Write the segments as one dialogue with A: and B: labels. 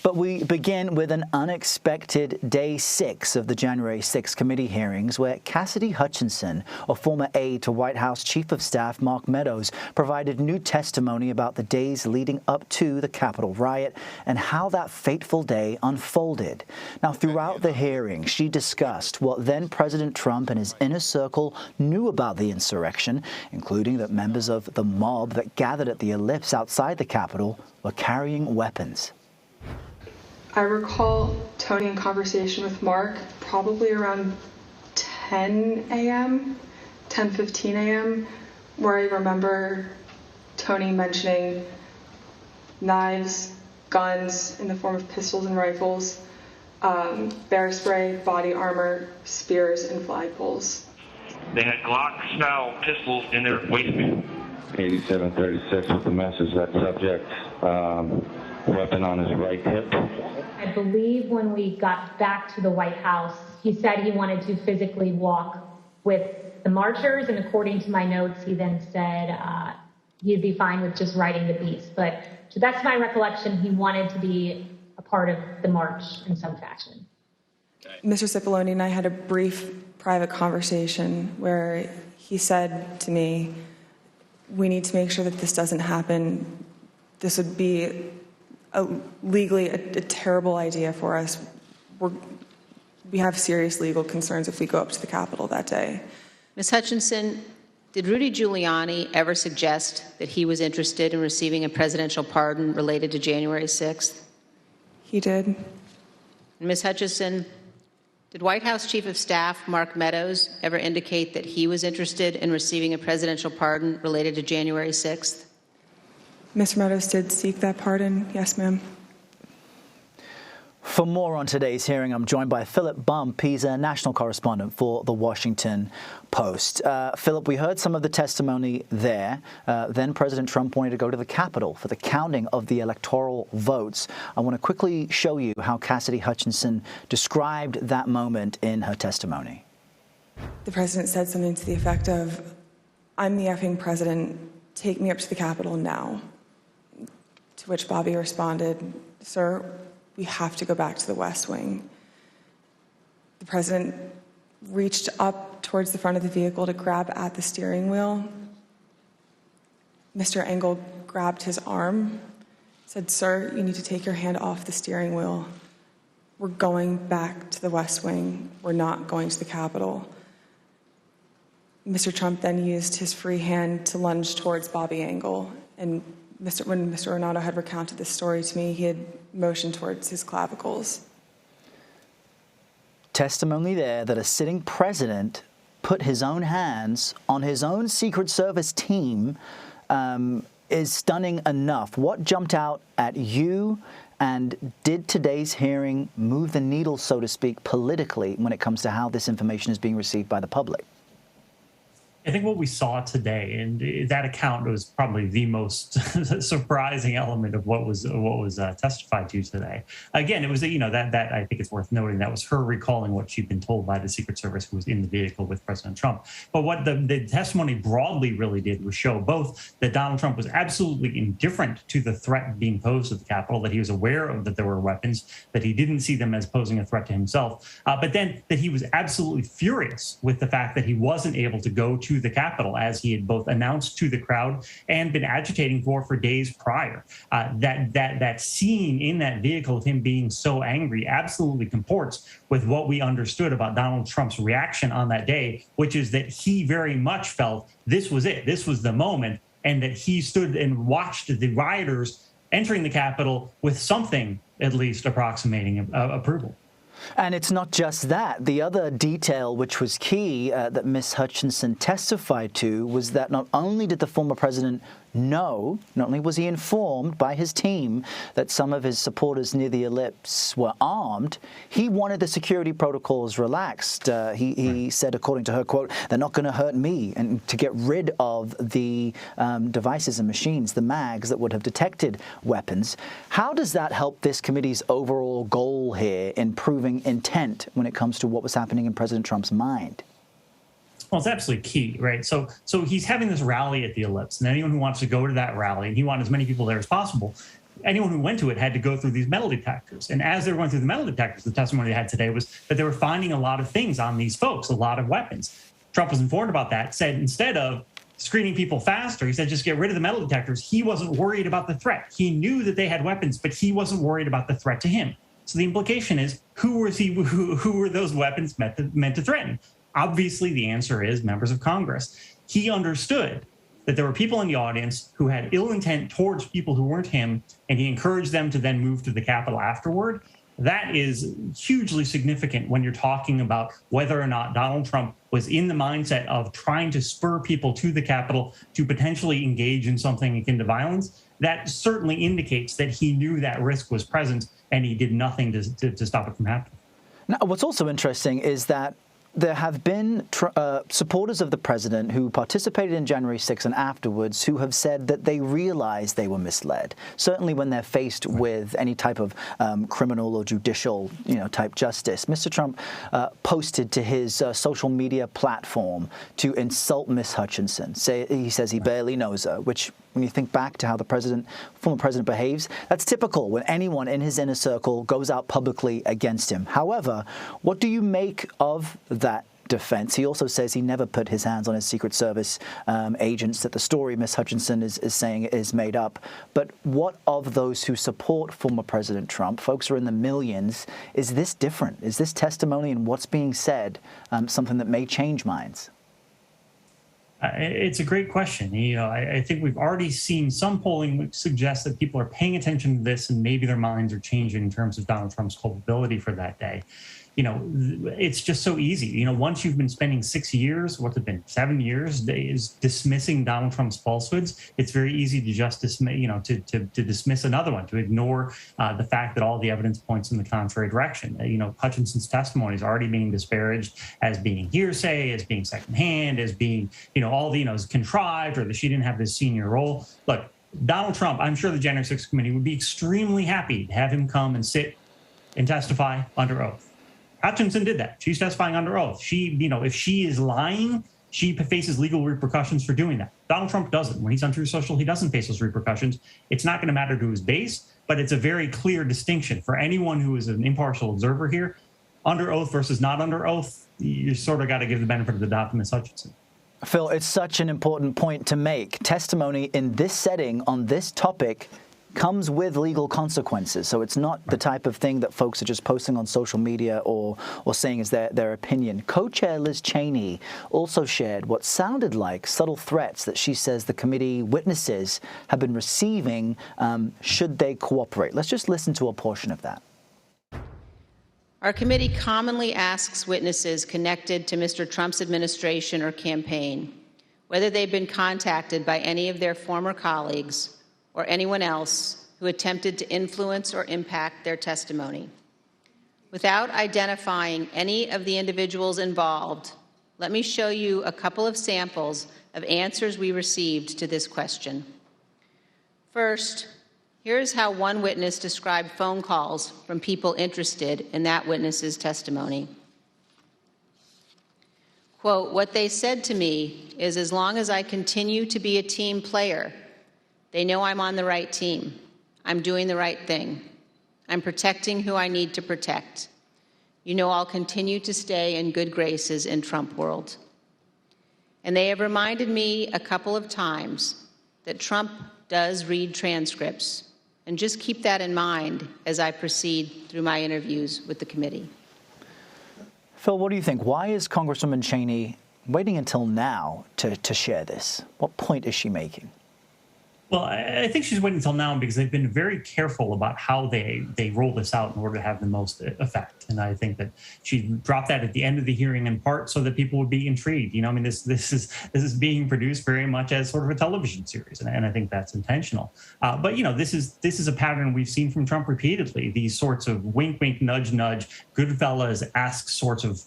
A: But we begin with an unexpected day 6 of the January 6 committee hearings, where Cassidy Hutchinson, a former aide to White House Chief of Staff Mark Meadows, provided new testimony about the days leading up to the Capitol riot and how that fateful day unfolded. Now, throughout the hearing, she discussed what then President Trump and his inner circle knew about the insurrection, including that members of the mob that gathered at the Ellipse outside the Capitol were carrying weapons.
B: I recall Tony in conversation with Mark probably around 10 a.m., 10:15 a.m., where I remember Tony mentioning knives, guns in the form of pistols and rifles, bear spray, body armor, spears, and flagpoles.
C: They had Glock-style pistols in their waistband.
D: 8736 with the message that subject weapon on his right hip.
E: I believe when we got back to the White House, he said he wanted to physically walk with the marchers, and according to my notes, he then said he'd be fine with just riding the beast. But to that's my recollection, he wanted to be a part of the march in some fashion.
B: Mr. Cipollone and I had a brief private conversation where he said to me, we need to make sure that this doesn't happen. This would be legally a terrible idea for us. We have serious legal concerns if we go up to the Capitol that day.
F: Ms. Hutchinson, did Rudy Giuliani ever suggest that he was interested in receiving a presidential pardon related to January 6th?
B: He did.
F: And Ms. Hutchinson, did White House Chief of Staff Mark Meadows ever indicate that he was interested in receiving a presidential pardon related to January 6th?
B: Mr. Meadows did seek that pardon. Yes, ma'am.
A: For more on today's hearing, I'm joined by Philip Bump. He's a national correspondent for The Washington Post. Philip, we heard some of the testimony there. Then President Trump wanted to go to the Capitol for the counting of the electoral votes. I want to quickly show you how Cassidy Hutchinson described that moment in her testimony.
B: The president said something to the effect of, "I'm the effing president. Take me up to the Capitol now." To which Bobby responded, "Sir, we have to go back to the West Wing." The president reached up towards the front of the vehicle to grab at the steering wheel. Mr. Engel grabbed his arm, said, "Sir, you need to take your hand off the steering wheel. We're going back to the West Wing. We're not going to the Capitol." Mr. Trump then used his free hand to lunge towards Bobby Engel, and when Mr. Renato had recounted this story to me, he had motioned towards his clavicles.
A: Testimony there that a sitting president put his own hands on his own Secret Service team is stunning enough. What jumped out at you, and did today's hearing move the needle, so to speak, politically when it comes to how this information is being received by the public?
G: I think what we saw today, and that account was probably the most surprising element of what was testified to today. Again, it was that I think it's worth noting that was her recalling what she'd been told by the Secret Service who was in the vehicle with President Trump. But what the testimony broadly really did was show both that Donald Trump was absolutely indifferent to the threat being posed at the Capitol, that he was aware of that there were weapons, that he didn't see them as posing a threat to himself, but then that he was absolutely furious with the fact that he wasn't able to go to the Capitol, as he had both announced to the crowd and been agitating for days prior. That scene in that vehicle of him being so angry absolutely comports with what we understood about Donald Trump's reaction on that day, which is that he very much felt this was it, this was the moment, and that he stood and watched the rioters entering the Capitol with something at least approximating approval.
A: And it's not just that. The other detail which was key that Ms. Hutchinson testified to was that not only did the former president know, not only was he informed by his team that some of his supporters near the Ellipse were armed, he wanted the security protocols relaxed. He said, according to her, quote, "They're not going to hurt me," and to get rid of the devices and machines, the mags that would have detected weapons. How does that help this committee's overall goal here in proving intent when it comes to what was happening in President Trump's mind?
G: Well, it's absolutely key, right? So he's having this rally at the Ellipse, and anyone who wants to go to that rally, and he wants as many people there as possible, anyone who went to it had to go through these metal detectors. And as they were going through the metal detectors, the testimony they had today was that they were finding a lot of things on these folks, a lot of weapons. Trump was informed about that, said instead of screening people faster, he said just get rid of the metal detectors. He wasn't worried about the threat. He knew that they had weapons, but he wasn't worried about the threat to him. So the implication is, who were those weapons meant to threaten? Obviously, the answer is members of Congress. He understood that there were people in the audience who had ill intent towards people who weren't him, and he encouraged them to then move to the Capitol afterward. That is hugely significant when you're talking about whether or not Donald Trump was in the mindset of trying to spur people to the Capitol to potentially engage in something akin to violence. That certainly indicates that he knew that risk was present and he did nothing to stop it from happening.
A: Now, what's also interesting is that there have been supporters of the president who participated in January 6th and afterwards who have said that they realized they were misled. Certainly when they're faced with any type of criminal or judicial, type justice. Mr. Trump posted to his social media platform to insult Miss Hutchinson. He says he barely knows her, which, when you think back to how the former president behaves, that's typical when anyone in his inner circle goes out publicly against him. However, what do you make of that defense? He also says he never put his hands on his Secret Service agents, that the story Miss Hutchinson is saying is made up. But what of those who support former President Trump? Folks are in the millions. Is this different? Is this testimony and what's being said something that may change minds?
G: It's a great question. I think we've already seen some polling which suggests that people are paying attention to this and maybe their minds are changing in terms of Donald Trump's culpability for that day. It's just so easy. Once you've been spending 6 years, what's it been, 7 years, is dismissing Donald Trump's falsehoods, it's very easy to just dismiss, to dismiss another one, to ignore the fact that all the evidence points in the contrary direction. Hutchinson's testimony is already being disparaged as being hearsay, as being secondhand, as being, all the, contrived, or that she didn't have this senior role. Look, Donald Trump, I'm sure the January 6th committee would be extremely happy to have him come and sit and testify under oath. Hutchinson did that. She's testifying under oath. She, if she is lying, she faces legal repercussions for doing that. Donald Trump doesn't. When he's on Truth Social, he doesn't face those repercussions. It's not going to matter to his base, but it's a very clear distinction for anyone who is an impartial observer here. Under oath versus not under oath, you sort of got to give the benefit of the doubt to Ms. Hutchinson.
A: Phil, it's such an important point to make. Testimony in this setting on this topic comes with legal consequences. So it's not the type of thing that folks are just posting on social media or saying is their opinion. Co-chair Liz Cheney also shared what sounded like subtle threats that she says the committee witnesses have been receiving should they cooperate. Let's just listen to a portion of that.
F: Our committee commonly asks witnesses connected to Mr. Trump's administration or campaign whether they've been contacted by any of their former colleagues or anyone else who attempted to influence or impact their testimony. Without identifying any of the individuals involved, let me show you a couple of samples of answers we received to this question. First, here's how one witness described phone calls from people interested in that witness's testimony. Quote, "What they said to me is, as long as I continue to be a team player, they know I'm on the right team. I'm doing the right thing. I'm protecting who I need to protect. I'll continue to stay in good graces in Trump world. And they have reminded me a couple of times that Trump does read transcripts. And just keep that in mind as I proceed through my interviews with the committee."
A: Phil, what do you think? Why is Congresswoman Cheney waiting until now to share this? What point is she making?
G: Well, I think she's waiting until now because they've been very careful about how they roll this out in order to have the most effect. And I think that she dropped that at the end of the hearing in part so that people would be intrigued. This is being produced very much as sort of a television series, and I think that's intentional. But this is a pattern we've seen from Trump repeatedly. These sorts of wink, wink, nudge, nudge, Goodfellas-esque sorts of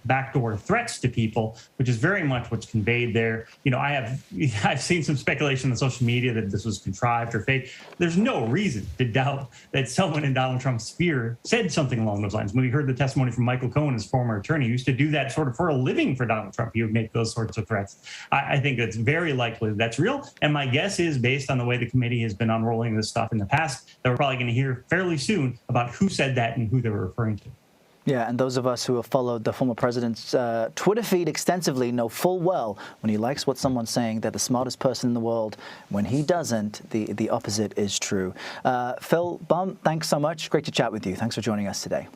G: backdoor threats to people, which is very much what's conveyed there. I've seen some speculation on social media that this was contrived or fake. There's no reason to doubt that someone in Donald Trump's sphere said something along those lines. When we heard the testimony from Michael Cohen, his former attorney, who used to do that sort of for a living for Donald Trump, he would make those sorts of threats. I think it's very likely that that's real. And my guess is, based on the way the committee has been unrolling this stuff in the past, that we're probably going to hear fairly soon about who said that and who they were referring to.
A: Yeah, and those of us who have followed the former president's Twitter feed extensively know full well when he likes what someone's saying, they're the smartest person in the world. When he doesn't, the opposite is true. Phil Bum, thanks so much. Great to chat with you. Thanks for joining us today.